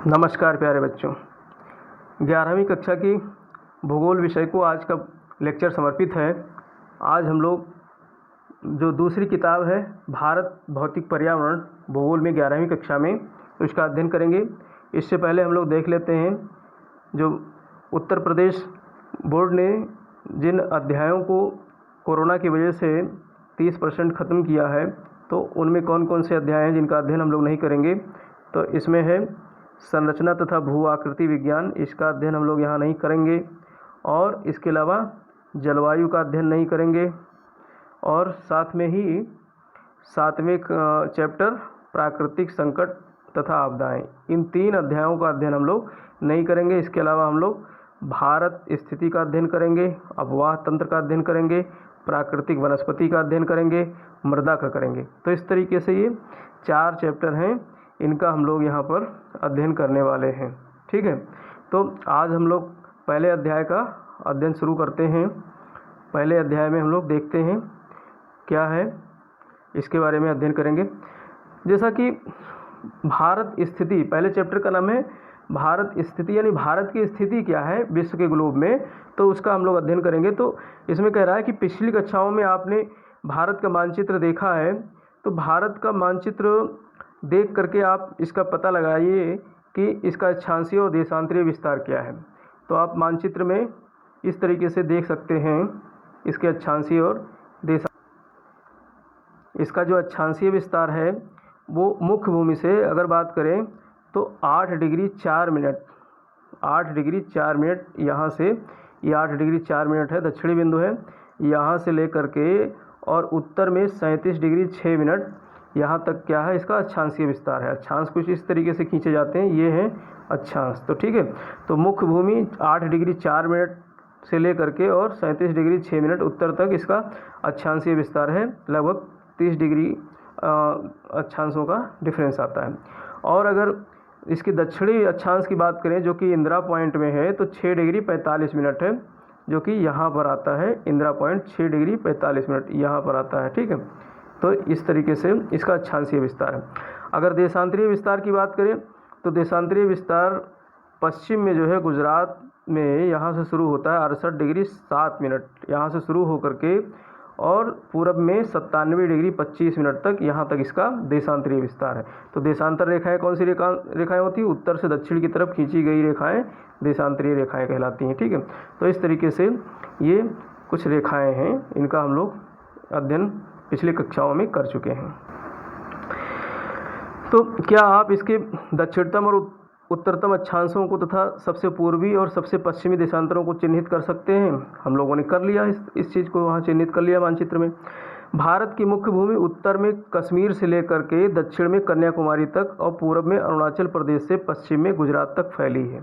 नमस्कार प्यारे बच्चों, 11वीं कक्षा की भूगोल विषय को आज का लेक्चर समर्पित है। आज हम लोग जो दूसरी किताब है भारत भौतिक पर्यावरण भूगोल में 11वीं कक्षा में उसका अध्ययन करेंगे। इससे पहले हम लोग देख लेते हैं जो उत्तर प्रदेश बोर्ड ने जिन अध्यायों को कोरोना की वजह से 30% ख़त्म किया है, तो उनमें कौन कौन से अध्याय हैं जिनका अध्ययन हम लोग नहीं करेंगे। तो इसमें है संरचना तथा भू आकृति विज्ञान, इसका अध्ययन हम लोग यहाँ नहीं करेंगे। और इसके अलावा जलवायु का अध्ययन नहीं करेंगे। और साथ में ही 7वें चैप्टर प्राकृतिक संकट तथा आपदाएं, इन 3 अध्यायों का अध्ययन हम लोग नहीं करेंगे। इसके अलावा हम लोग भारत स्थिति का अध्ययन करेंगे, अपवाह तंत्र का अध्ययन करेंगे, प्राकृतिक वनस्पति का अध्ययन करेंगे, मृदा का करेंगे। तो इस तरीके से ये 4 चैप्टर हैं, इनका हम लोग यहाँ पर अध्ययन करने वाले हैं। ठीक है, तो आज हम लोग पहले अध्याय का अध्ययन शुरू करते हैं। पहले अध्याय में हम लोग देखते हैं क्या है, इसके बारे में अध्ययन करेंगे। जैसा कि भारत स्थिति, पहले चैप्टर का नाम है भारत स्थिति, यानी भारत की स्थिति क्या है विश्व के ग्लोब में, तो उसका हम लोग अध्ययन करेंगे। तो इसमें कह रहा है कि पिछली कक्षाओं में आपने भारत का मानचित्र देखा है, तो भारत का मानचित्र देख करके आप इसका पता लगाइए कि इसका अक्षांशीय और देशांतरीय विस्तार क्या है। तो आप मानचित्र में इस तरीके से देख सकते हैं इसके अक्षांशीय और इसका जो अक्षांशीय विस्तार है वो मुख्य भूमि से अगर बात करें तो 8 डिग्री 4 मिनट यहाँ से, ये 8 डिग्री 4 मिनट है, दक्षिणी बिंदु है, यहाँ से लेकर के और उत्तर में 37 डिग्री 6 मिनट यहाँ तक क्या है इसका अक्षांशीय विस्तार है। अक्षांश कुछ इस तरीके से खींचे जाते हैं, ये है अक्षांश। तो ठीक है, तो मुख्य भूमि 8 डिग्री 4 मिनट से लेकर के और 37 डिग्री 6 मिनट उत्तर तक इसका अक्षांशीय विस्तार है। लगभग 30 डिग्री अक्षांशों का डिफरेंस आता है। और अगर इसकी दक्षिणी अक्षांश की बात करें जो कि इंदिरा पॉइंट में है, तो 6 डिग्री 45 मिनट है, जो कि यहाँ पर आता है इंदिरा पॉइंट, 6 डिग्री 45 मिनट यहाँ पर आता है। ठीक है, तो इस तरीके से इसका अक्षांशीय विस्तार है। अगर देशांतरीय विस्तार की बात करें तो देशांतरीय विस्तार पश्चिम में जो है गुजरात में यहाँ से शुरू होता है 68 डिग्री 7 मिनट यहाँ से शुरू होकर के, और पूरब में 97 डिग्री 25 मिनट तक यहाँ तक इसका देशांतरीय विस्तार है। तो देशांतर रेखाएं कौन सी रेखाएं होती हैं? उत्तर से दक्षिण की तरफ खींची गई रेखाएं देशांतरीय रेखाएं कहलाती हैं। ठीक है, तो इस तरीके से ये कुछ रेखाएं हैं, इनका हम लोग अध्ययन पिछली कक्षाओं में कर चुके हैं। तो क्या आप इसके दक्षिणतम और उत्तरतम अक्षांशों को तथा सबसे पूर्वी और सबसे पश्चिमी देशांतरों को चिन्हित कर सकते हैं? हम लोगों ने कर लिया, इस चीज़ को वहाँ चिन्हित कर लिया मानचित्र में। भारत की मुख्य भूमि उत्तर में कश्मीर से लेकर के दक्षिण में कन्याकुमारी तक और पूर्व में अरुणाचल प्रदेश से पश्चिम में गुजरात तक फैली है।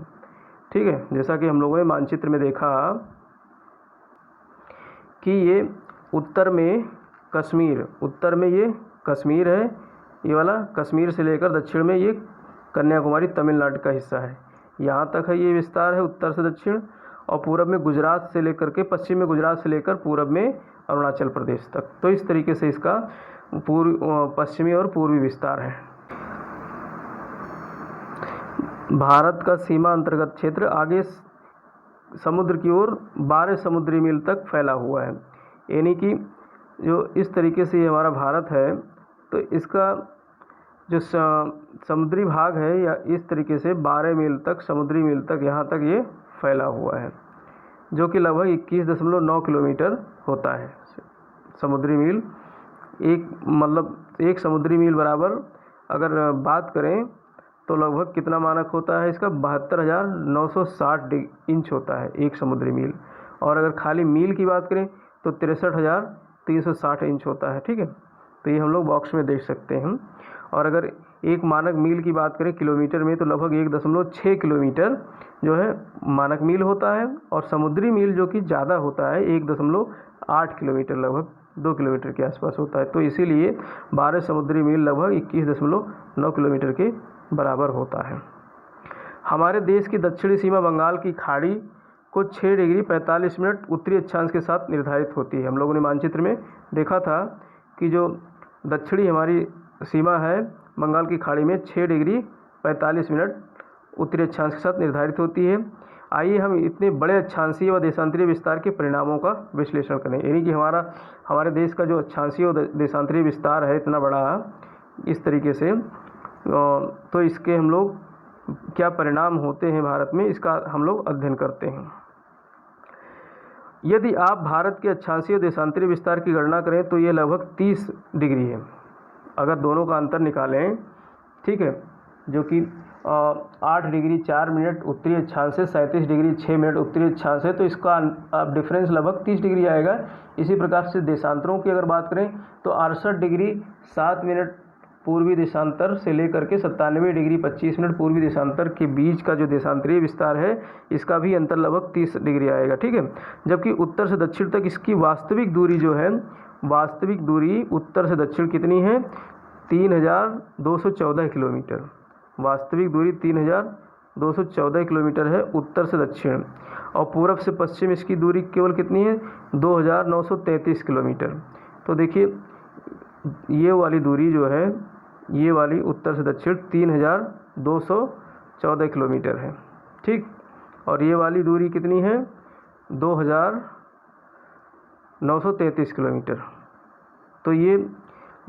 ठीक है, जैसा कि हम लोगों ने मानचित्र में देखा कि ये उत्तर में कश्मीर, उत्तर में ये कश्मीर है, ये वाला कश्मीर से लेकर दक्षिण में ये कन्याकुमारी तमिलनाडु का हिस्सा है, यहाँ तक है ये विस्तार है उत्तर से दक्षिण। और पूरब में गुजरात से लेकर के, पश्चिम में गुजरात से लेकर पूरब में अरुणाचल प्रदेश तक। तो इस तरीके से इसका पश्चिमी और पूर्वी विस्तार है। भारत का सीमा अंतर्गत क्षेत्र आगे समुद्र की ओर 12 समुद्री मील तक फैला हुआ है। यानी कि जो इस तरीके से ये हमारा भारत है, तो इसका जो समुद्री भाग है या इस तरीके से 12 मील तक, समुद्री मील तक यहाँ तक ये फैला हुआ है, जो कि लगभग 21.9 किलोमीटर होता है। समुद्री मील एक समुद्री मील बराबर अगर बात करें तो लगभग कितना मानक होता है इसका? 72,960 इंच होता है एक समुद्री मील। और अगर खाली मील की बात करें तो 63,360 इंच होता है। ठीक है, तो ये हम लोग बॉक्स में देख सकते हैं। और अगर एक मानक मील की बात करें किलोमीटर में, तो लगभग 1.6 किलोमीटर जो है मानक मील होता है। और समुद्री मील जो कि ज़्यादा होता है 1.8 किलोमीटर, लगभग 2 किलोमीटर के आसपास होता है। तो इसीलिए 12 समुद्री मील लगभग 21.9 किलोमीटर के बराबर होता है। हमारे देश की दक्षिणी सीमा बंगाल की खाड़ी को 6 डिग्री 45 मिनट उत्तरी अक्षांश के साथ निर्धारित होती है। हम लोगों ने मानचित्र में देखा था कि जो दक्षिणी हमारी सीमा है बंगाल की खाड़ी में 6 डिग्री 45 मिनट उत्तरी अक्षांश के साथ निर्धारित होती है। आइए हम इतने बड़े अक्षांशीय व देशांतरीय विस्तार के परिणामों का विश्लेषण करें, यानी कि हमारे देश का जो अक्षांशीय और देशांतरीय विस्तार है इतना बड़ा इस तरीके से, तो इसके हम लोग क्या परिणाम होते हैं भारत में, इसका हम लोग अध्ययन करते हैं। यदि आप भारत के अक्षांशीय देशांतरीय विस्तार की गणना करें तो ये लगभग 30 डिग्री है। अगर दोनों का अंतर निकालें, ठीक है, जो कि 8 डिग्री 4 मिनट उत्तरी अक्षांश से 37 डिग्री 6 मिनट उत्तरी अक्षांश से, तो इसका डिफरेंस लगभग 30 डिग्री आएगा। इसी प्रकार से देशांतरों की अगर बात करें तो 68 डिग्री 7 मिनट पूर्वी देशांतर से लेकर के 97 डिग्री 25 मिनट पूर्वी देशांतर के बीच का जो देशांतरीय विस्तार है इसका भी अंतर लगभग 30 डिग्री आएगा, ठीक है। जबकि उत्तर से दक्षिण तक इसकी वास्तविक दूरी जो है, वास्तविक दूरी उत्तर से दक्षिण कितनी है, 3214 किलोमीटर। वास्तविक दूरी 3214 किलोमीटर है उत्तर से दक्षिण, और पूरब से पश्चिम इसकी दूरी केवल कितनी है, 2933 किलोमीटर। तो देखिए ये वाली दूरी जो है, ये वाली उत्तर से दक्षिण 3214 किलोमीटर है, ठीक। और ये वाली दूरी कितनी है, 2933 किलोमीटर। तो ये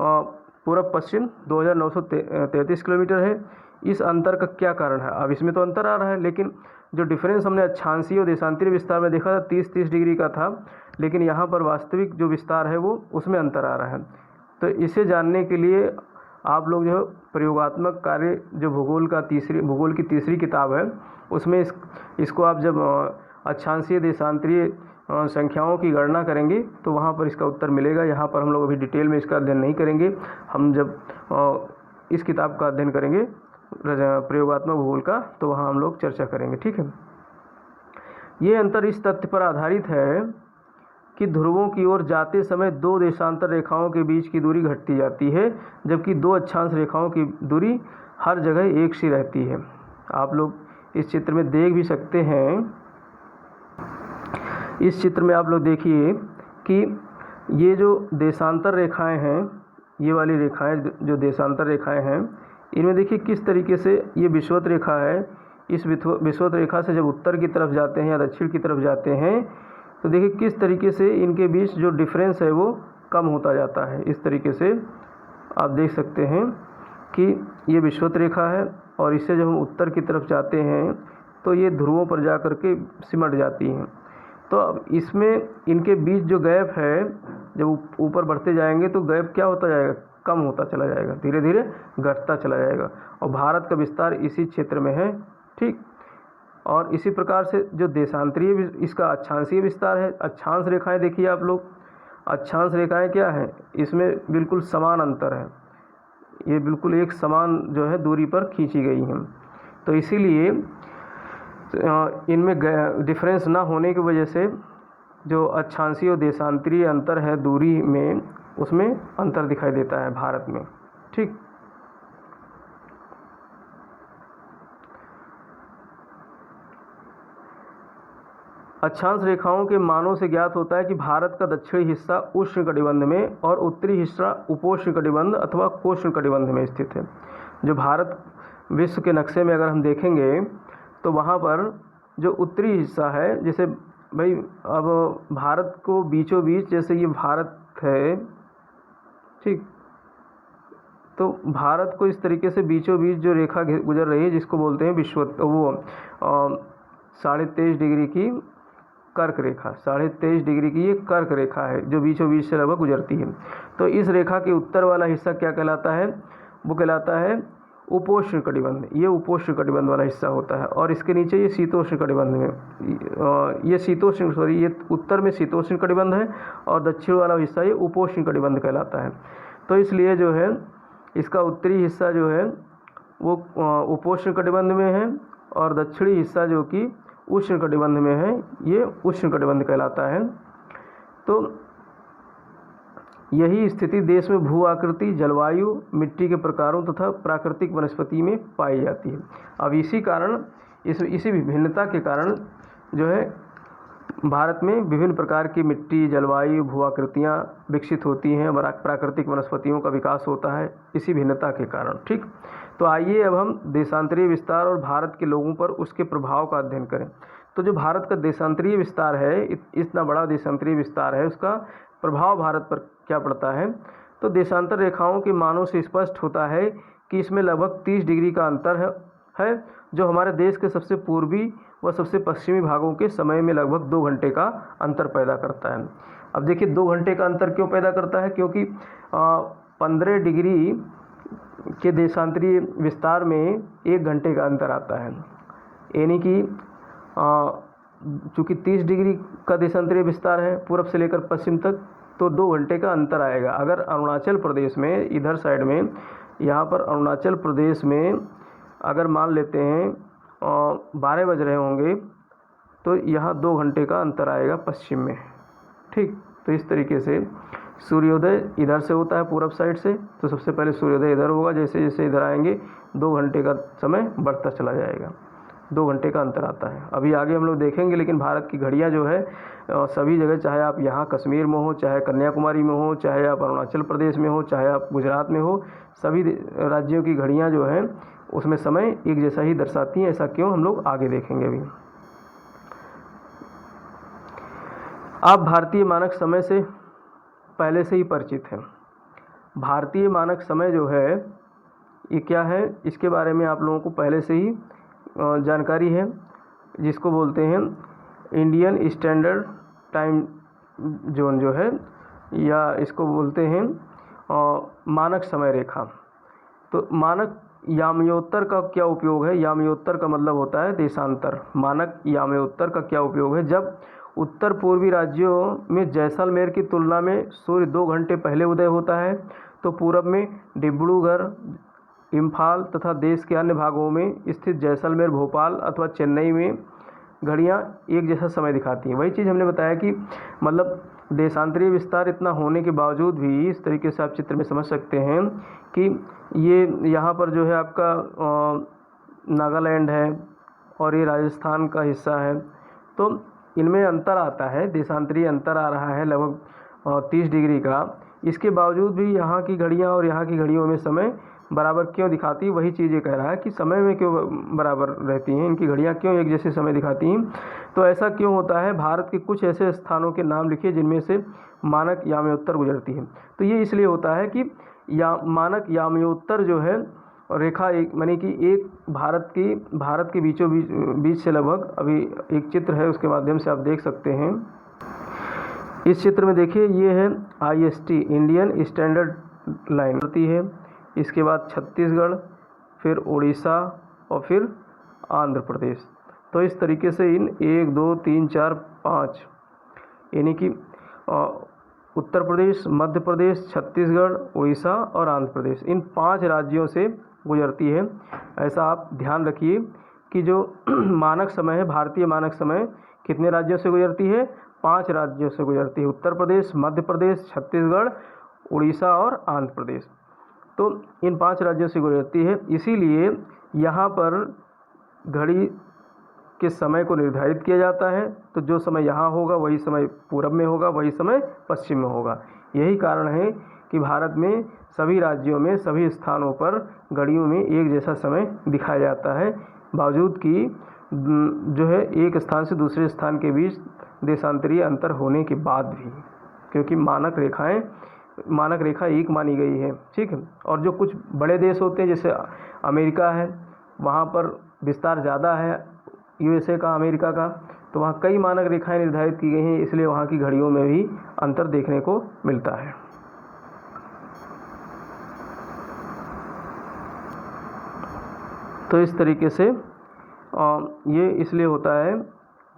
पूरब पश्चिम 2933 किलोमीटर है। इस अंतर का क्या कारण है? अब इसमें तो अंतर आ रहा है, लेकिन जो डिफरेंस हमने अक्षांशीय और देशांतरीय विस्तार में देखा था 30-30 डिग्री का था, लेकिन यहाँ पर वास्तविक जो विस्तार है वो उसमें अंतर आ रहा है। तो इसे जानने के लिए आप लोग जो प्रयोगात्मक कार्य जो भूगोल की तीसरी किताब है उसमें इसको आप जब अक्षांशीय देशांतरीय संख्याओं की गणना करेंगे तो वहाँ पर इसका उत्तर मिलेगा। यहाँ पर हम लोग अभी डिटेल में इसका अध्ययन नहीं करेंगे। हम जब इस किताब का अध्ययन करेंगे प्रयोगात्मक भूगोल का, तो वहाँ हम लोग चर्चा करेंगे, ठीक है। ये अंतर इस तथ्य पर आधारित है कि ध्रुवों की ओर जाते समय दो देशांतर रेखाओं के बीच की दूरी घटती जाती है, जबकि दो अक्षांश रेखाओं की दूरी हर जगह एक सी रहती है। आप लोग इस चित्र में देख भी सकते हैं। इस चित्र में आप लोग देखिए कि ये जो देशांतर रेखाएं हैं, ये वाली रेखाएं जो देशांतर रेखाएं हैं, इनमें देखिए किस तरीके से ये विषुवत रेखा है। इस विषुवत रेखा से जब उत्तर की तरफ जाते हैं या दक्षिण की तरफ जाते हैं तो देखिए किस तरीके से इनके बीच जो डिफरेंस है वो कम होता जाता है। इस तरीके से आप देख सकते हैं कि ये विषुवत रेखा है और इससे जब हम उत्तर की तरफ जाते हैं तो ये ध्रुवों पर जा कर के सिमट जाती हैं। तो अब इसमें इनके बीच जो गैप है, जब ऊपर बढ़ते जाएंगे तो गैप क्या होता जाएगा, कम होता चला जाएगा, धीरे धीरे घटता चला जाएगा। और भारत का विस्तार इसी क्षेत्र में है, ठीक। और इसी प्रकार से जो देशांतरीय इसका अक्षांशीय विस्तार है, अक्षांश रेखाएं देखिए आप लोग, अक्षांश रेखाएं क्या है, इसमें बिल्कुल समान अंतर है, ये बिल्कुल एक समान जो है दूरी पर खींची गई हैं। तो इसीलिए इनमें डिफरेंस ना होने की वजह से जो अक्षांशीय और देशांतरीय अंतर है दूरी में, उसमें अंतर दिखाई देता है भारत में, ठीक। अक्षांश रेखाओं के मानों से ज्ञात होता है कि भारत का दक्षिणी हिस्सा उष्णकटिबंध में और उत्तरी हिस्सा उपोष्णकटिबंध अथवा कोष्णकटिबंध में स्थित है। जो भारत विश्व के नक्शे में अगर हम देखेंगे तो वहाँ पर जो उत्तरी हिस्सा है, जैसे भाई अब भारत को बीचों बीच, जैसे ये भारत है, ठीक, तो भारत को इस तरीके से बीचों बीच जो रेखा गुजर रही है जिसको बोलते हैं विषुवत, वो 23.5 डिग्री की कर्क रेखा, 23.5 डिग्री की ये कर्क रेखा है जो बीचों बीच से लगभग गुजरती है। तो इस रेखा के उत्तर वाला हिस्सा क्या कहलाता है, वो कहलाता है उपोष्ण कटिबंध। ये उपोष्ण कटिबंध वाला हिस्सा होता है। और इसके नीचे ये शीतोष्ण कटिबंध में, ये उत्तर में शीतोष्ण कटिबंध है और दक्षिण वाला हिस्सा ये उपोष्ण कटिबंध कहलाता है। तो इसलिए जो है इसका उत्तरी हिस्सा जो है वो उपोष्ण कटिबंध में है और दक्षिणी हिस्सा जो कि उष्ण कटिबंध में है, ये उष्ण कटिबंध कहलाता है। तो यही स्थिति देश में भू आकृति, जलवायु, मिट्टी के प्रकारों तथा प्राकृतिक वनस्पति में पाई जाती है। अब इसी कारण इसी विभिन्नता के कारण जो है भारत में विभिन्न प्रकार की मिट्टी, जलवायु, भू आकृतियाँ विकसित होती हैं, प्राकृतिक वनस्पतियों का विकास होता है इसी भिन्नता के कारण, ठीक। तो आइए अब हम देशांतरीय विस्तार और भारत के लोगों पर उसके प्रभाव का अध्ययन करें। तो जो भारत का देशांतरीय विस्तार है, इतना बड़ा देशांतरीय विस्तार है, उसका प्रभाव भारत पर क्या पड़ता है। तो देशांतर रेखाओं के मानों से स्पष्ट होता है कि इसमें लगभग 30 डिग्री का अंतर है जो हमारे देश के सबसे पूर्वी व सबसे पश्चिमी भागों के समय में लगभग 2 घंटे का अंतर पैदा करता है। अब देखिए 2 घंटे का अंतर क्यों पैदा करता है, क्योंकि 15 डिग्री के देशांतरीय विस्तार में 1 घंटे का अंतर आता है, यानी कि चूँकि 30 डिग्री का देशांतरीय विस्तार है पूर्व से लेकर पश्चिम तक, तो 2 घंटे का अंतर आएगा। अगर अरुणाचल प्रदेश में इधर साइड में, यहाँ पर अरुणाचल प्रदेश में अगर मान लेते हैं 12 बज रहे होंगे, तो यहाँ 2 घंटे का अंतर आएगा पश्चिम में। ठीक, तो इस तरीके से सूर्योदय इधर से होता है पूरब साइड से, तो सबसे पहले सूर्योदय इधर होगा, जैसे जैसे इधर आएंगे 2 घंटे का समय बढ़ता चला जाएगा, 2 घंटे का अंतर आता है। अभी आगे हम लोग देखेंगे, लेकिन भारत की घड़ियाँ जो है सभी जगह, चाहे आप यहाँ कश्मीर में हो, चाहे कन्याकुमारी में हो, चाहे आप अरुणाचल प्रदेश में हो, चाहे आप गुजरात में हो, सभी राज्यों की घड़ियाँ जो हैं उसमें समय एक जैसा ही दर्शाती हैं। ऐसा क्यों, हम लोग आगे देखेंगे। अभी आप भारतीय मानक समय से पहले से ही परिचित हैं। भारतीय मानक समय जो है ये क्या है, इसके बारे में आप लोगों को पहले से ही जानकारी है, जिसको बोलते हैं इंडियन स्टैंडर्ड टाइम जोन जो है, या इसको बोलते हैं मानक समय रेखा। तो मानक याम्योत्तर का क्या उपयोग है। याम्योत्तर का मतलब होता है देशांतर। मानक याम्योत्तर का क्या उपयोग है, जब उत्तर पूर्वी राज्यों में जैसलमेर की तुलना में सूर्य 2 घंटे पहले उदय होता है, तो पूरब में डिब्रूगढ़, इम्फाल तथा देश के अन्य भागों में स्थित जैसलमेर, भोपाल अथवा चेन्नई में घड़ियाँ एक जैसा समय दिखाती हैं। वही चीज़ हमने बताया कि मतलब देशांतरीय विस्तार इतना होने के बावजूद भी इस तरीके से आप चित्र में समझ सकते हैं कि ये यहाँ पर जो है आपका नागालैंड है और ये राजस्थान का हिस्सा है, तो इनमें अंतर आता है, देशांतरीय अंतर आ रहा है लगभग 30 डिग्री का। इसके बावजूद भी यहाँ की घड़ियाँ और यहाँ की घड़ियों में समय बराबर क्यों दिखाती, वही चीज़ ये कह रहा है कि समय में क्यों बराबर रहती हैं, इनकी घड़ियाँ क्यों एक जैसे समय दिखाती हैं। तो ऐसा क्यों होता है, भारत के कुछ ऐसे स्थानों के नाम लिखिए जिनमें से मानक याम्योत्तर गुजरती है। तो ये इसलिए होता है कि मानक याम्योत्तर जो है रेखा एक, मानी कि एक भारत के बीचों बीच से लगभग, अभी एक चित्र है उसके माध्यम से आप देख सकते हैं। इस चित्र में देखिए ये है IST, इंडियन स्टैंडर्ड लाइन होती है, इसके बाद छत्तीसगढ़, फिर उड़ीसा और फिर आंध्र प्रदेश। तो इस तरीके से इन 1 2 3 4 5 यानी कि उत्तर प्रदेश, मध्य प्रदेश, छत्तीसगढ़, उड़ीसा और आंध्र प्रदेश, इन 5 राज्यों से गुजरती है। ऐसा आप ध्यान रखिए कि जो मानक समय है, भारतीय मानक समय कितने राज्यों से गुजरती है, 5 राज्यों से गुजरती है, उत्तर प्रदेश, मध्य प्रदेश, छत्तीसगढ़, उड़ीसा और आंध्र प्रदेश। तो इन 5 राज्यों से गुजरती है, इसीलिए यहाँ पर घड़ी के समय को निर्धारित किया जाता है। तो जो समय यहाँ होगा वही समय पूरब में होगा, वही समय पश्चिम में होगा। यही कारण है कि भारत में सभी राज्यों में सभी स्थानों पर घड़ियों में एक जैसा समय दिखाया जाता है, बावजूद कि जो है एक स्थान से दूसरे स्थान के बीच देशांतरीय अंतर होने के बाद भी, क्योंकि मानक रेखा एक मानी गई है। ठीक है, और जो कुछ बड़े देश होते हैं जैसे अमेरिका है, वहाँ पर विस्तार ज़्यादा है, USA का, अमेरिका का, तो वहाँ कई मानक रेखाएं निर्धारित की गई हैं, इसलिए वहाँ की घड़ियों में भी अंतर देखने को मिलता है। तो इस तरीके से ये इसलिए होता है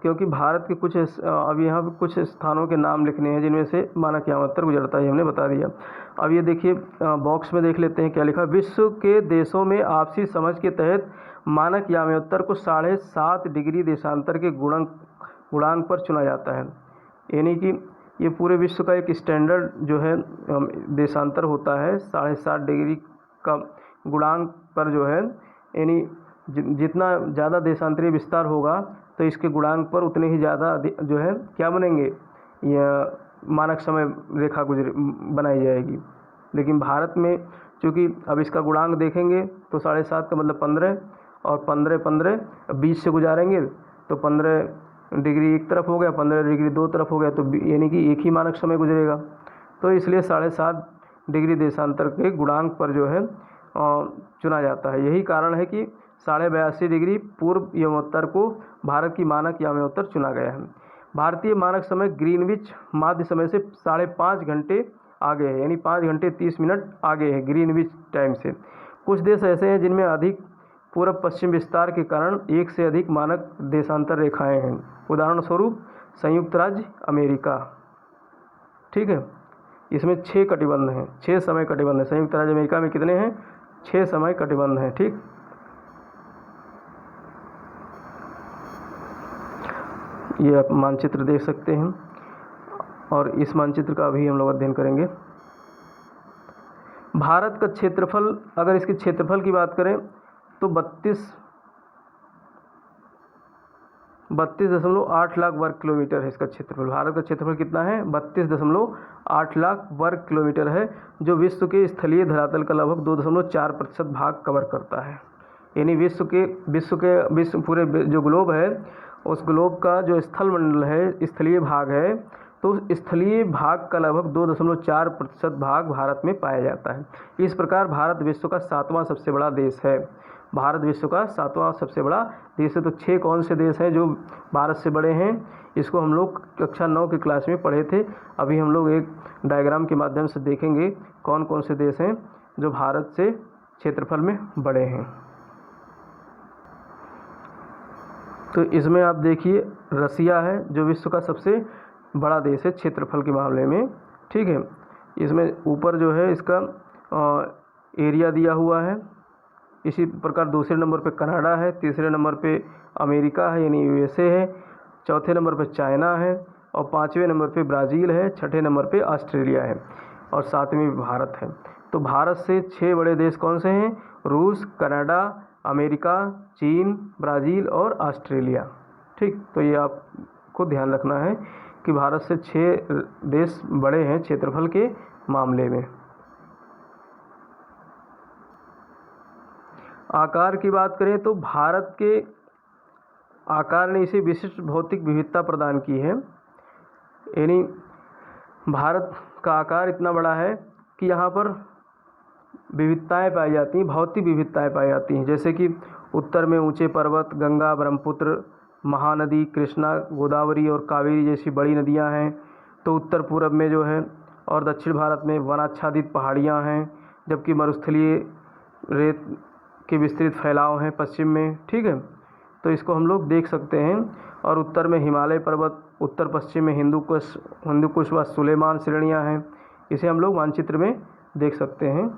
क्योंकि भारत के कुछ अब यहाँ पे कुछ स्थानों के नाम लिखने हैं जिनमें से मानक याम्योत्तर गुजरता है, हमने बता दिया। अब ये देखिए बॉक्स में देख लेते हैं क्या लिखा। विश्व के देशों में आपसी समझ के तहत मानक याम्योत्तर को 7.5 डिग्री देशांतर के गुणांक पर चुना जाता है, यानी कि ये पूरे विश्व का एक स्टैंडर्ड जो है देशांतर होता है 7.5 डिग्री का गुणांक पर जो है, यानी जितना ज़्यादा देशांतरीय विस्तार होगा तो इसके गुणांक पर उतने ही ज़्यादा जो है क्या बनेंगे, यह मानक समय रेखा बनाई जाएगी। लेकिन भारत में चूँकि अब इसका गुणांक देखेंगे तो 7.5 का मतलब 15 और 15 20 से गुजारेंगे तो 15 डिग्री एक तरफ हो गया, 15 डिग्री दो तरफ हो गया, तो यानी कि एक ही मानक समय गुजरेगा। तो इसलिए 7.5 डिग्री देशांतर के गुणांक पर जो है चुना जाता है। यही कारण है कि 82.5 डिग्री पूर्व यमोत्तर को भारत की मानक यामोत्तर चुना गया है। भारतीय मानक समय ग्रीनविच माध्य समय से 5.5 घंटे आगे है, यानी 5 घंटे 30 मिनट आगे है ग्रीनविच टाइम से। कुछ देश ऐसे हैं जिनमें अधिक पूर्व पश्चिम विस्तार के कारण एक से अधिक मानक देशांतर रेखाएं हैं। उदाहरण स्वरूप संयुक्त राज्य अमेरिका, ठीक है, इसमें 6 कटिबंध हैं, 6 समय कटिबंध हैं। संयुक्त राज्य अमेरिका में कितने हैं? 6 समय कटिबंध हैं, ठीक। ये आप मानचित्र देख सकते हैं और इस मानचित्र का भी हम लोग अध्ययन करेंगे। भारत का क्षेत्रफल, अगर इसके क्षेत्रफल की बात करें तो 32.8 लाख वर्ग किलोमीटर है इसका क्षेत्रफल। भारत का क्षेत्रफल कितना है? 32.8 लाख वर्ग किलोमीटर है, जो विश्व के स्थलीय धरातल का लगभग 2.4% भाग कवर करता है। यानी विश्व पूरे जो ग्लोब है, उस ग्लोब का जो स्थल मंडल है, स्थलीय भाग है, तो स्थलीय भाग का लगभग 2.4% भाग भारत में पाया जाता है। इस प्रकार भारत विश्व का 7वां सबसे बड़ा देश है। भारत विश्व का 7वां सबसे बड़ा देश है। तो 6 कौन से देश हैं जो भारत से बड़े हैं? इसको हम लोग कक्षा 9 की क्लास में पढ़े थे। अभी हम लोग एक डायग्राम के माध्यम से देखेंगे कौन कौन से देश हैं जो भारत से क्षेत्रफल में बड़े हैं। तो इसमें आप देखिए रसिया है जो विश्व का सबसे बड़ा देश है क्षेत्रफल के मामले में, ठीक है। इसमें ऊपर जो है इसका एरिया दिया हुआ है। इसी प्रकार दूसरे नंबर पे कनाडा है, तीसरे नंबर पे अमेरिका है यानी यूएसए है, चौथे नंबर पे चाइना है और 5वें नंबर पे ब्राज़ील है, 6ठे नंबर पे ऑस्ट्रेलिया है और 7वें भारत है। तो भारत से 6 बड़े देश कौन से हैं? रूस, कनाडा, अमेरिका, चीन, ब्राज़ील और ऑस्ट्रेलिया, ठीक। तो ये आपको ध्यान रखना है कि भारत से 6 देश बड़े हैं क्षेत्रफल के मामले में। आकार की बात करें तो भारत के आकार ने इसे विशिष्ट भौतिक विविधता प्रदान की है। यानी भारत का आकार इतना बड़ा है कि यहाँ पर विविधताएं पाई जाती हैं, भौतिक विविधताएं पाई जाती हैं। जैसे कि उत्तर में ऊंचे पर्वत, गंगा, ब्रह्मपुत्र, महानदी, कृष्णा, गोदावरी और कावेरी जैसी बड़ी नदियां हैं। तो उत्तर पूर्व में जो है और दक्षिण भारत में वनाच्छादित पहाड़ियां हैं, जबकि मरुस्थलीय रेत के विस्तृत फैलाव हैं पश्चिम में, ठीक है। तो इसको हम लोग देख सकते हैं। और उत्तर में हिमालय पर्वत, उत्तर पश्चिम में हिंदुकुश व सुलेमान श्रेणियाँ हैं। इसे हम लोग मानचित्र में देख सकते हैं।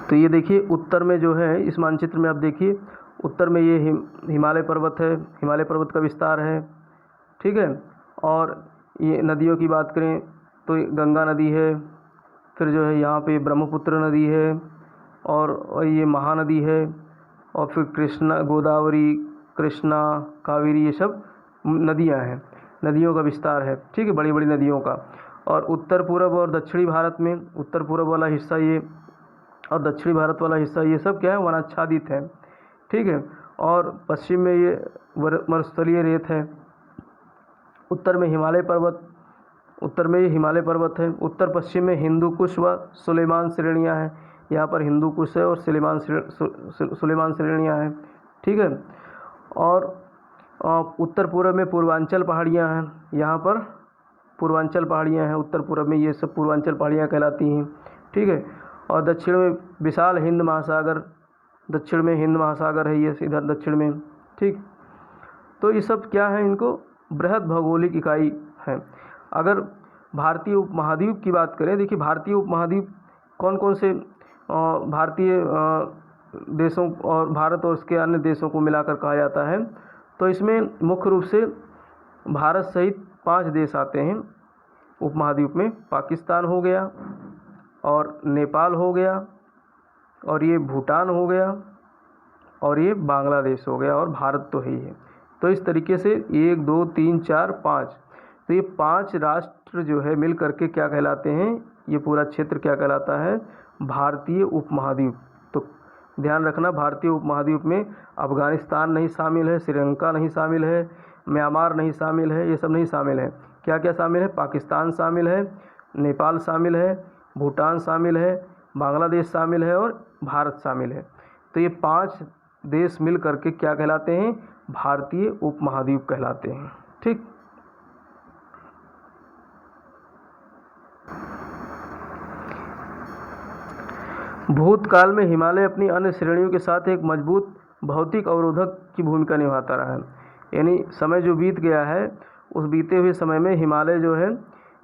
तो ये देखिए उत्तर में जो है इस मानचित्र में आप देखिए उत्तर में ये हिमालय पर्वत है, हिमालय पर्वत का विस्तार है, ठीक है। और ये नदियों की बात करें तो गंगा नदी है, फिर जो है यहाँ पे ब्रह्मपुत्र नदी है और ये महानदी है, और फिर कृष्णा, गोदावरी, कृष्णा, कावेरी, ये सब नदियाँ हैं, नदियों का विस्तार है, ठीक है, बड़ी बड़ी नदियों का। और उत्तर पूर्व और दक्षिणी भारत में उत्तर पूर्व वाला हिस्सा ये और दक्षिणी भारत वाला हिस्सा ये सब क्या है? वनाच्छादित है, ठीक है। और पश्चिम में ये मरुस्थलीय रेत है। उत्तर में हिमालय पर्वत, उत्तर में ये हिमालय पर्वत है। उत्तर पश्चिम में हिंदुकुश व सुलेमान श्रेणियाँ हैं। यहाँ पर हिंदुकुश है और सुलेमान श्रेणियाँ हैं, ठीक है। और उत्तर पूर्व में पूर्वांचल पहाड़ियाँ हैं। यहाँ पर पूर्वांचल पहाड़ियाँ हैं उत्तर पूर्व में, ये सब पूर्वांचल पहाड़ियाँ कहलाती हैं, ठीक है। और दक्षिण में विशाल हिंद महासागर, दक्षिण में हिंद महासागर है ये इधर दक्षिण में, ठीक। तो ये सब क्या है? इनको बृहद भौगोलिक इकाई है। अगर भारतीय उपमहाद्वीप की बात करें, देखिए भारतीय उपमहाद्वीप कौन कौन से भारतीय देशों और भारत और उसके अन्य देशों को मिलाकर कहा जाता है, तो इसमें मुख्य रूप से भारत सहित 5 देश आते हैं उपमहाद्वीप में। पाकिस्तान हो गया और नेपाल हो गया और ये भूटान हो गया और ये बांग्लादेश हो गया और भारत तो है ही है। तो इस तरीके से 1 2 3 4 5 तो ये 5 राष्ट्र जो है मिल करके क्या कहलाते हैं, ये पूरा क्षेत्र क्या कहलाता है, भारतीय उपमहाद्वीप। तो ध्यान रखना, भारतीय उपमहाद्वीप में अफ़गानिस्तान नहीं शामिल है, श्रीलंका नहीं शामिल है, म्यांमार नहीं शामिल है, ये सब नहीं शामिल है। क्या क्या शामिल है, पाकिस्तान शामिल है, नेपाल शामिल है, भूटान शामिल है, बांग्लादेश शामिल है और भारत शामिल है। तो ये 5 देश मिल करके क्या कहलाते हैं, भारतीय उपमहाद्वीप कहलाते हैं। ठीक। भूतकाल में हिमालय अपनी अन्य श्रेणियों के साथ एक मजबूत भौतिक अवरोधक की भूमिका निभाता रहा है। यानी समय जो बीत गया है, उस बीते हुए समय में हिमालय जो है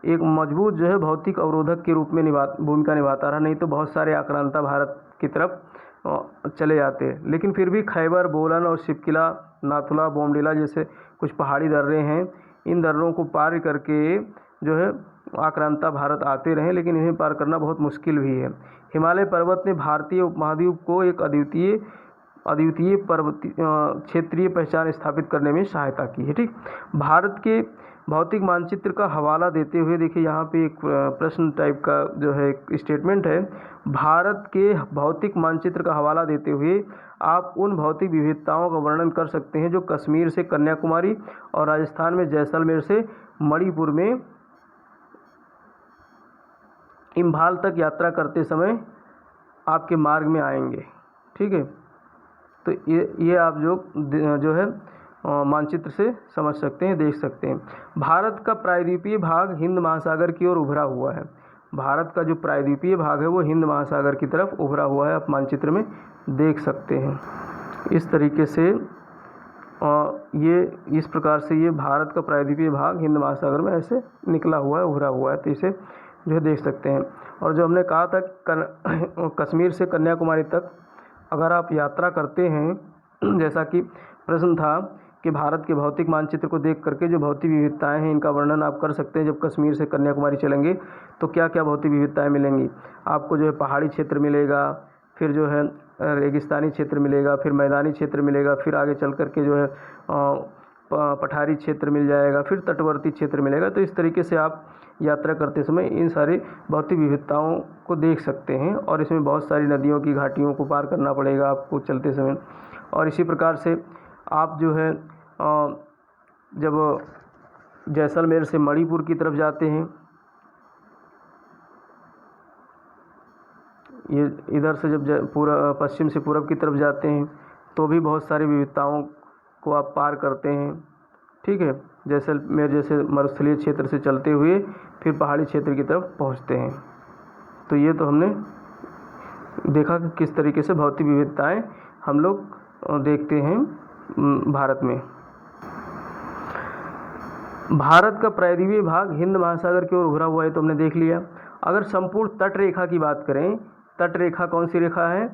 एक मजबूत जो है भौतिक अवरोधक के रूप में भूमिका निभाता रहा। नहीं तो बहुत सारे आक्रांता भारत की तरफ चले जाते हैं, लेकिन फिर भी खैबर, बोलन और शिपकिला, नाथुला, बोमडिला जैसे कुछ पहाड़ी दर्रे हैं, इन दर्रों को पार करके जो है आक्रांता भारत आते रहे, लेकिन इन्हें पार करना बहुत मुश्किल भी है। हिमालय पर्वत ने भारतीय उपमहाद्वीप को एक अद्वितीय पर्वतीय क्षेत्रीय पहचान स्थापित करने में सहायता की है। ठीक। भारत के भौतिक मानचित्र का हवाला देते हुए देखिए, यहाँ पे एक प्रश्न टाइप का जो है स्टेटमेंट है। भारत के भौतिक मानचित्र का हवाला देते हुए आप उन भौतिक विविधताओं का वर्णन कर सकते हैं जो कश्मीर से कन्याकुमारी और राजस्थान में जैसलमेर से मणिपुर में इम्फाल तक यात्रा करते समय आपके मार्ग में आएंगे। ठीक है। तो ये आप जो है मानचित्र से समझ सकते हैं, देख सकते हैं। भारत का प्रायद्वीपीय भाग हिंद महासागर की ओर उभरा हुआ है। भारत का जो प्रायद्वीपीय भाग है वो हिंद महासागर की तरफ उभरा हुआ है, आप मानचित्र में देख सकते हैं। इस तरीके से ये इस प्रकार से ये भारत का प्रायद्वीपीय भाग हिंद महासागर में ऐसे निकला हुआ है, उभरा हुआ है। तो इसे जो है देख सकते हैं। और जो हमने कहा था कश्मीर से कन्याकुमारी तक अगर आप यात्रा करते हैं, जैसा कि प्रश्न था कि भारत के भौतिक मानचित्र को देख करके जो भौतिक विविधताएं हैं इनका वर्णन आप कर सकते हैं। जब कश्मीर से कन्याकुमारी चलेंगे तो क्या क्या भौतिक विविधताएं मिलेंगी आपको, जो है पहाड़ी क्षेत्र मिलेगा, फिर जो है रेगिस्तानी क्षेत्र मिलेगा, फिर मैदानी क्षेत्र मिलेगा, फिर आगे चल करके जो है पठारी क्षेत्र मिल जाएगा, फिर तटवर्ती क्षेत्र मिलेगा। तो इस तरीके से आप यात्रा करते समय इन सारी भौतिक विविधताओं को देख सकते हैं। और इसमें बहुत सारी नदियों की घाटियों को पार करना पड़ेगा आपको चलते समय। और इसी प्रकार से आप जो है जब जैसलमेर से मणिपुर की तरफ जाते हैं, ये इधर से जब पश्चिम से पूरब की तरफ जाते हैं तो भी बहुत सारी विविधताओं को आप पार करते हैं। ठीक है। जैसलमेर जैसे मरुस्थलीय क्षेत्र से चलते हुए फिर पहाड़ी क्षेत्र की तरफ पहुंचते हैं। तो ये तो हमने देखा कि किस तरीके से भौतिक विविधताएं हम लोग देखते हैं भारत में। भारत का प्रायद्वीपीय भाग हिंद महासागर की ओर उभरा हुआ है तो हमने देख लिया। अगर संपूर्ण तट रेखा की बात करें, तट रेखा कौन सी रेखा है,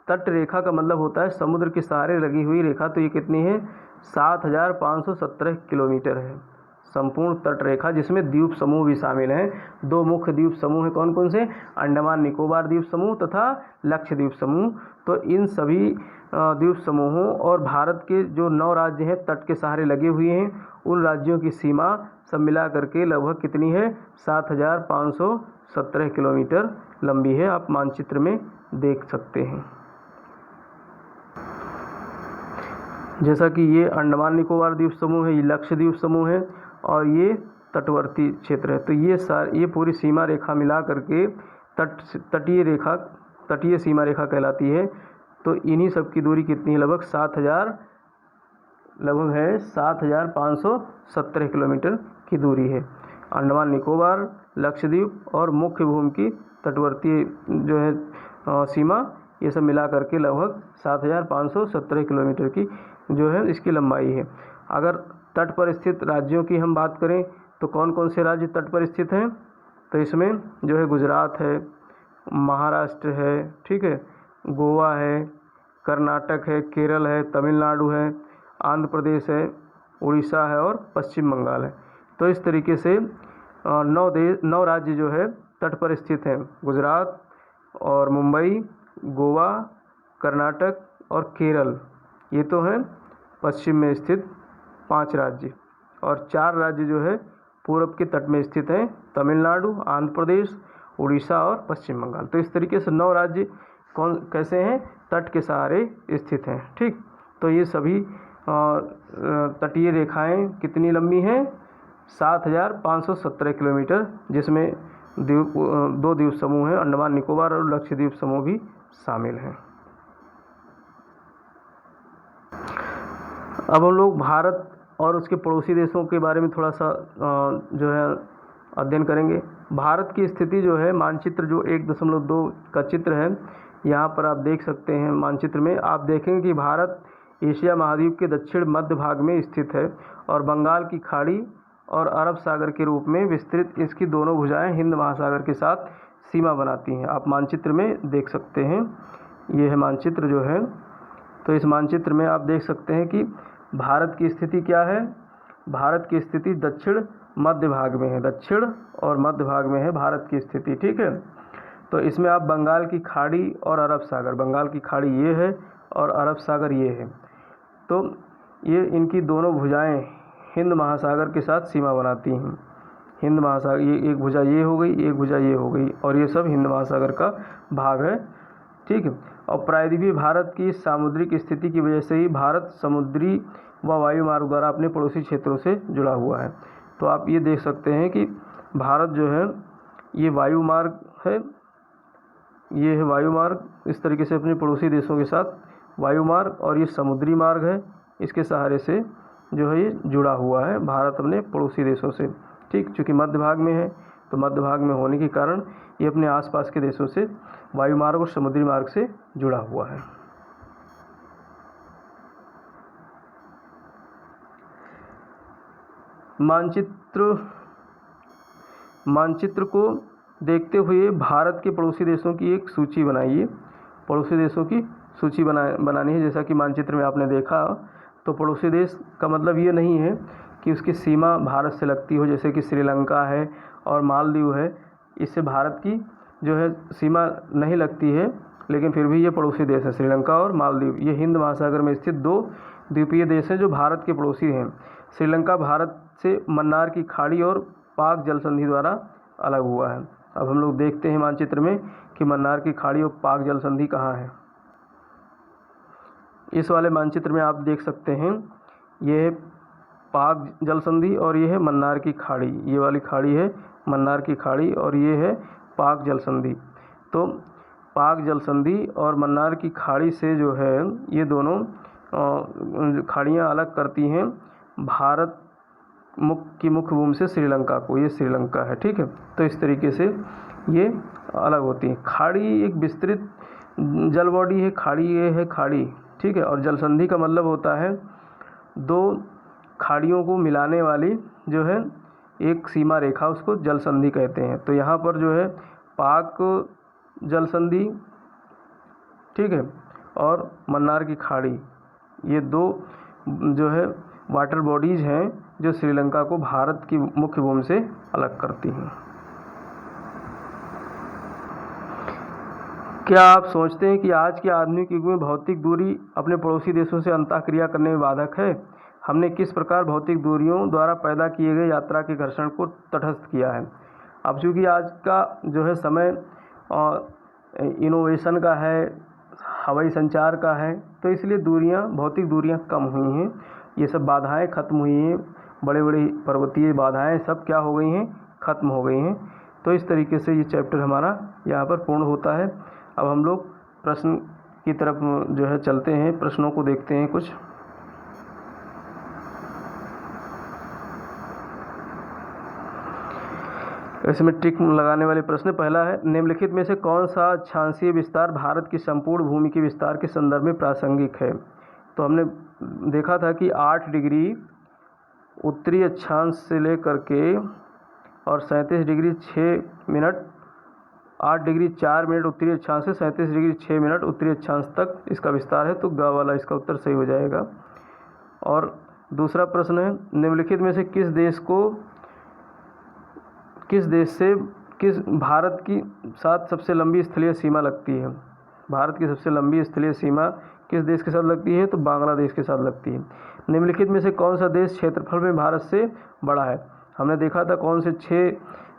तट रेखा का मतलब होता है समुद्र के सहारे लगी हुई रेखा। तो ये कितनी है, 7517 किलोमीटर है संपूर्ण तट रेखा, जिसमें द्वीप समूह भी शामिल हैं। 2 मुख्य द्वीप समूह हैं, कौन कौन से, अंडमान निकोबार द्वीप समूह तथा लक्षद्वीप समूह। तो इन सभी द्वीप समूहों और भारत के जो 9 राज्य हैं तट के सहारे लगे हुए हैं, उन राज्यों की सीमा सब मिला करके लगभग कितनी है, 7517 किलोमीटर लंबी है। आप मानचित्र में देख सकते हैं। जैसा कि ये अंडमान निकोबार द्वीप समूह है, ये लक्षद्वीप समूह है और ये तटवर्ती क्षेत्र है। तो ये पूरी सीमा रेखा मिला करके तटीय सीमा रेखा कहलाती है। तो इन्हीं सब की दूरी कितनी है, लगभग 7517 किलोमीटर की दूरी है। अंडमान निकोबार, लक्षद्वीप और मुख्य भूमि की तटवर्ती जो है सीमा, ये सब मिला करके लगभग 7517 किलोमीटर की जो है इसकी लंबाई है। अगर तट पर स्थित राज्यों की हम बात करें तो कौन कौन से राज्य तट पर स्थित हैं, तो इसमें जो है गुजरात है, महाराष्ट्र है, ठीक है, गोवा है, कर्नाटक है, केरल है, तमिलनाडु है, आंध्र प्रदेश है, उड़ीसा है और पश्चिम बंगाल है। तो इस तरीके से 9 राज्य जो है तट पर स्थित हैं। गुजरात और मुंबई, गोवा, कर्नाटक और केरल, ये तो हैं पश्चिम में स्थित 5 राज्य। और 4 राज्य जो है पूरब के तट में स्थित हैं, तमिलनाडु, आंध्र प्रदेश, उड़ीसा और पश्चिम बंगाल। तो इस तरीके से 9 राज्य कौन कैसे हैं, तट के सहारे स्थित हैं। ठीक, तो ये सभी तटीय रेखाएं कितनी लंबी हैं, 7,517 किलोमीटर, जिसमें द्वीप 2 द्वीप समूह हैं, अंडमान निकोबार और लक्षद्वीप समूह भी शामिल हैं। अब हम लोग भारत और उसके पड़ोसी देशों के बारे में थोड़ा सा जो है अध्ययन करेंगे। भारत की स्थिति जो है, मानचित्र जो 1.2 का चित्र है, यहाँ पर आप देख सकते हैं। मानचित्र में आप देखेंगे कि भारत एशिया महाद्वीप के दक्षिण मध्य भाग में स्थित है और बंगाल की खाड़ी और अरब सागर के रूप में विस्तृत इसकी दोनों भुजाएं हिंद महासागर के साथ सीमा बनाती हैं। आप मानचित्र में देख सकते हैं, ये है मानचित्र जो है। तो इस मानचित्र में आप देख सकते हैं कि भारत की स्थिति क्या है। भारत की स्थिति दक्षिण मध्य भाग में है, दक्षिण और मध्य भाग में है भारत की स्थिति। ठीक है, तो इसमें आप बंगाल की खाड़ी और अरब सागर, बंगाल की खाड़ी ये है और अरब सागर ये है, तो ये इनकी दोनों भुजाएं हिंद महासागर के साथ सीमा बनाती हैं। हिंद महासागर, ये एक भुजा ये हो गई, एक भुजा ये हो गई, और ये सब हिंद महासागर का भाग है। ठीक है, और प्रायद्वीपीय भारत की सामुद्रिक स्थिति की वजह से ही भारत समुद्री व वायु मार्ग द्वारा अपने पड़ोसी क्षेत्रों से जुड़ा हुआ है। तो आप ये देख सकते हैं कि भारत जो है ये वायु मार्ग है, ये है वायु मार्ग, इस तरीके से अपने पड़ोसी देशों के साथ वायु मार्ग, और ये समुद्री मार्ग है, इसके सहारे से जो है ये जुड़ा हुआ है भारत अपने पड़ोसी देशों से। ठीक, चूँकि मध्य भाग में है, तो मध्य भाग में होने के कारण ये अपने आसपास के देशों से वायु मार्ग और समुद्री मार्ग से जुड़ा हुआ है। मानचित्र को देखते हुए भारत के पड़ोसी देशों की एक सूची बनाइए। पड़ोसी देशों की सूची बनानी है। जैसा कि मानचित्र में आपने देखा, तो पड़ोसी देश का मतलब ये नहीं है कि उसकी सीमा भारत से लगती हो, जैसे कि श्रीलंका है और मालदीव है, इससे भारत की जो है सीमा नहीं लगती है, लेकिन फिर भी ये पड़ोसी देश है। श्रीलंका और मालदीव ये हिंद महासागर में स्थित 2 द्वीपीय देश हैं जो भारत के पड़ोसी हैं। श्रीलंका भारत से मन्नार की खाड़ी और पाक जल संधि द्वारा अलग हुआ है। अब हम लोग देखते हैं मानचित्र में कि मन्नार की खाड़ी और पाक जल संधि कहाँ है। इस वाले मानचित्र में आप देख सकते हैं, ये है पाक जल संधि और ये है मन्नार की खाड़ी। ये वाली खाड़ी है मन्नार की खाड़ी और ये है पाक जल संधि। तो पाक जल संधि और मन्नार की खाड़ी से जो है ये दोनों खाड़ियाँ अलग करती हैं भारत की मुख्य भूमि से श्रीलंका को। ये श्रीलंका है। ठीक है, तो इस तरीके से ये अलग होती हैं। खाड़ी एक विस्तृत जल बॉडी है, खाड़ी ये है खाड़ी। ठीक है, और जल संधि का मतलब होता है 2 खाड़ियों को मिलाने वाली जो है एक सीमा रेखा, उसको जल संधि कहते हैं। तो यहाँ पर जो है पाक जल संधि, ठीक है, और मन्नार की खाड़ी, ये 2 जो है वाटर बॉडीज़ हैं जो श्रीलंका को भारत की मुख्य भूमि से अलग करती हैं। क्या आप सोचते हैं कि आज के आधुनिक युग में भौतिक दूरी अपने पड़ोसी देशों से अंतःक्रिया करने में बाधक है? हमने किस प्रकार भौतिक दूरियों द्वारा पैदा किए गए यात्रा के घर्षण को तटस्थ किया है? अब चूँकि आज का जो है समय इनोवेशन का है, हवाई संचार का है, तो इसलिए दूरियां, भौतिक दूरियां कम हुई हैं। ये सब बाधाएं खत्म हुई हैं। बड़े बड़े पर्वतीय बाधाएं सब क्या हो गई हैं, ख़त्म हो गई हैं। तो इस तरीके से ये चैप्टर हमारा यहाँ पर पूर्ण होता है। अब हम लोग प्रश्न की तरफ जो है चलते हैं, प्रश्नों को देखते हैं कुछ। इसमें टिक लगाने वाले प्रश्न, पहला है निम्नलिखित में से कौन सा अक्षांशीय विस्तार भारत की संपूर्ण भूमि के विस्तार के संदर्भ में प्रासंगिक है? तो हमने देखा था कि 8 डिग्री उत्तरी अक्षांश से लेकर के और 37 डिग्री 6 मिनट 8 डिग्री 4 मिनट उत्तरी अक्षांश से 37 डिग्री 6 मिनट उत्तरी अक्षांश तक इसका विस्तार है। तो ग वाला इसका उत्तर सही हो जाएगा। और दूसरा प्रश्न है निम्नलिखित में से किस देश से भारत की साथ सबसे लंबी स्थलीय सीमा लगती है? भारत की सबसे लंबी स्थलीय सीमा किस देश के साथ लगती है? तो बांग्लादेश के साथ लगती है। निम्नलिखित में से कौन सा देश क्षेत्रफल में भारत से बड़ा है? हमने देखा था कौन से 6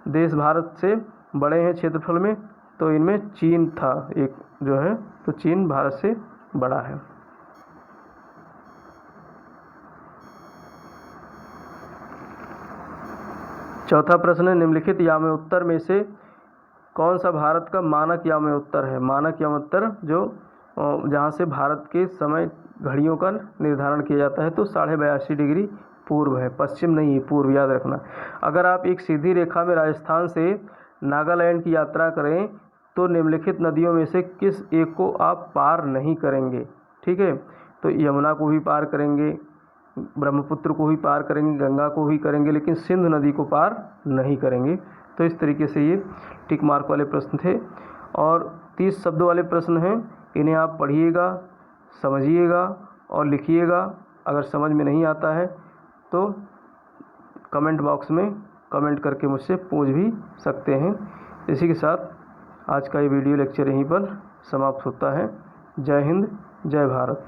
देश भारत से बड़े हैं क्षेत्रफल में, तो इनमें चीन था एक जो है, तो चीन भारत से बड़ा है। चौथा प्रश्न है, निम्नलिखित याम उत्तर में से कौन सा भारत का मानक याम उत्तर है। मानक याम उत्तर जो जहाँ से भारत के समय घड़ियों का निर्धारण किया जाता है, तो 82.5 डिग्री पूर्व है, पश्चिम नहीं है, पूर्व, याद रखना। अगर आप एक सीधी रेखा में राजस्थान से नागालैंड की यात्रा करें तो निम्नलिखित नदियों में से किस एक को आप पार नहीं करेंगे, ठीक है। तो यमुना को भी पार करेंगे, ब्रह्मपुत्र को भी पार करेंगे, गंगा को भी करेंगे, लेकिन सिंधु नदी को पार नहीं करेंगे। तो इस तरीके से ये टिक मार्क वाले प्रश्न थे। और 30 शब्दों वाले प्रश्न हैं, इन्हें आप पढ़िएगा, समझिएगा और लिखिएगा। अगर समझ में नहीं आता है तो कमेंट बॉक्स में कमेंट करके मुझसे पूछ भी सकते हैं। इसी के साथ आज का ये वीडियो लेक्चर यहीं पर समाप्त होता है। जय हिंद, जय भारत।